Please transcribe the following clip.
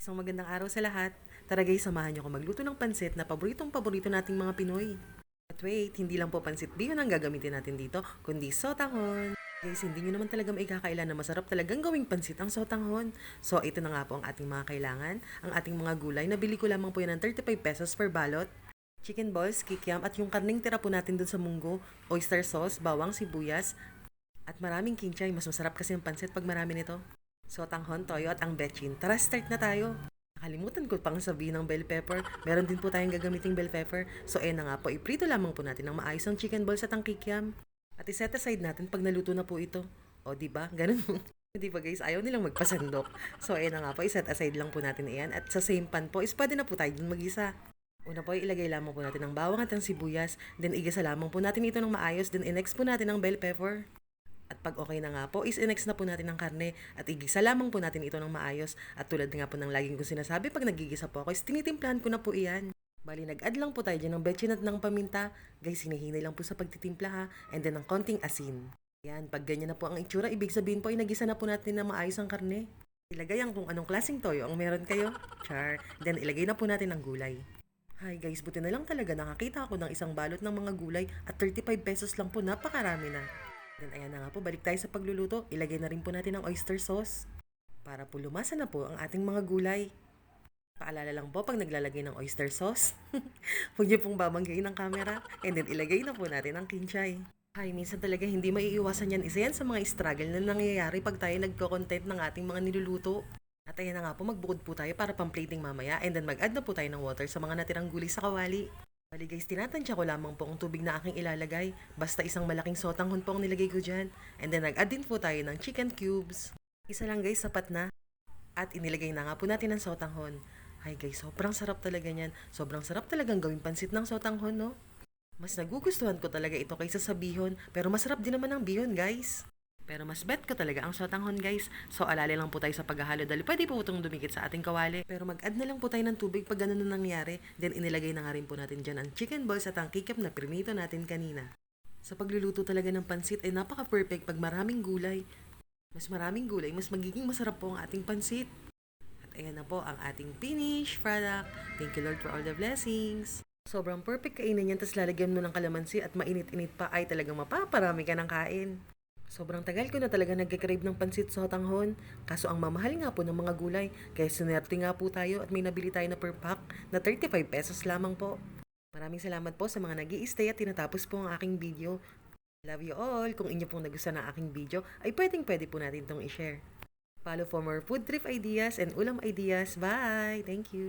Isang magandang araw sa lahat. Tara guys, samahan niyo ako magluto ng pansit na paborito nating mga Pinoy. But wait, hindi lang po pansit bihon ang gagamitin natin dito, kundi sotanghon. Guys, hindi nyo naman talaga maikakaila na masarap talagang gawing pansit ang sotanghon. So, ito na nga po ang ating mga kailangan. Ang ating mga gulay, nabili ko lamang po yan ng 35 pesos per balot. Chicken balls, kikiam, at yung karning tira po natin dun sa munggo, oyster sauce, bawang, sibuyas, at maraming kinchay. Mas masarap kasi ang pansit pag marami nito. Sotanghon, toyo at ang betchin. Tara, start na tayo! Nakalimutan ko pang sabihin ng bell pepper. Meron din po tayong gagamiting bell pepper. So, na nga po, iprito lamang po natin ng maayos ang chicken balls at ang kikiam. At iset aside natin pag naluto na po ito. O, di ba? Ganun. Di ba guys, ayaw nilang magpasandok. So, na nga po, iset aside lang po natin iyan. At sa same pan po, is pwede na po tayo dun mag-isa. Una po, ilagay lamang po natin ang bawang at ang sibuyas. Then, igisa lamang po natin ito ng maayos. Then, inex po natin ang bell pepper. At pag okay na nga po, is inex na po natin ang karne at igisa lamang po natin ito ng maayos. At tulad nga po ng laging ko sinasabi, pag nagigisa po ako, is tinitimplahan ko na po iyan. Bali, nag-add lang po tayo dyan ng betchin at ng paminta. Guys, hinihinay lang po sa pagtitimpla ha. And then ng konting asin. Yan, pag ganyan na po ang itsura, ibig sabihin po ay nagisa na po natin na maayos ang karne. Ilagay ang kung anong klaseng toyo ang meron kayo. Char. Then ilagay na po natin ang gulay. Hi guys, buti na lang talaga nakakita ako ng isang balot ng mga gulay at 35 pesos lang po, napakarami na. Then ayan na nga po, balik tayo sa pagluluto. Ilagay na rin po natin ang oyster sauce para po lumasa na po ang ating mga gulay. Paalala lang po pag naglalagay ng oyster sauce, huwag niyo pong babanggain ang camera. And then ilagay na po natin ang kinchay. Ay, minsan talaga hindi maiiwasan yan. Isa yan sa mga struggle na nangyayari pag tayo nagko-content ng ating mga niluluto. At ayan na nga po, magbukod po tayo para pang-plating mamaya. And then mag-add na po tayo ng water sa mga natirang gulay sa kawali. Bali guys, tinatansya ko lamang po ang tubig na aking ilalagay. Basta isang malaking sotanghon po ang nilagay ko dyan. And then nag-add din po tayo ng chicken cubes. Isa lang guys, sapat na. At inilagay na nga po natin ang sotanghon. Ay guys, sobrang sarap talaga niyan. Sobrang sarap talagang gawing pansit ng sotanghon, no? Mas nagugustuhan ko talaga ito kaysa sa bihon. Pero masarap din naman ang bihon guys. Pero mas bet ko talaga ang sotanghon guys. So alala lang po tayo sa paghahalo dahil pwede po itong dumikit sa ating kawali. Pero mag-add na lang po tayo ng tubig pag ganun na nangyari. Then inilagay na nga rin po natin dyan ang chicken balls at ang kikap na prinito natin kanina. Sa pagluluto talaga ng pansit ay napaka-perfect pag maraming gulay. Mas maraming gulay, mas magiging masarap po ang ating pansit. At ayan na po ang ating finished product. Thank you Lord for all the blessings. Sobrang perfect kainin yan, tas lalagyan mo ng kalamansi at mainit-init pa ay talagang mapaparami ka ng kain. Sobrang tagal ko na talaga nagkikrave ng pansit sotanghon. Kaso ang mamahal nga po ng mga gulay. Kaya sinerte nga po tayo at may nabili tayo na per pack na 35 pesos lamang po. Maraming salamat po sa mga nag-i-stay at tinatapos po ang aking video. Love you all. Kung inyo pong nagustuhan ang aking video, ay pwede po natin itong i-share. Follow for more food trip ideas and ulam ideas. Bye! Thank you!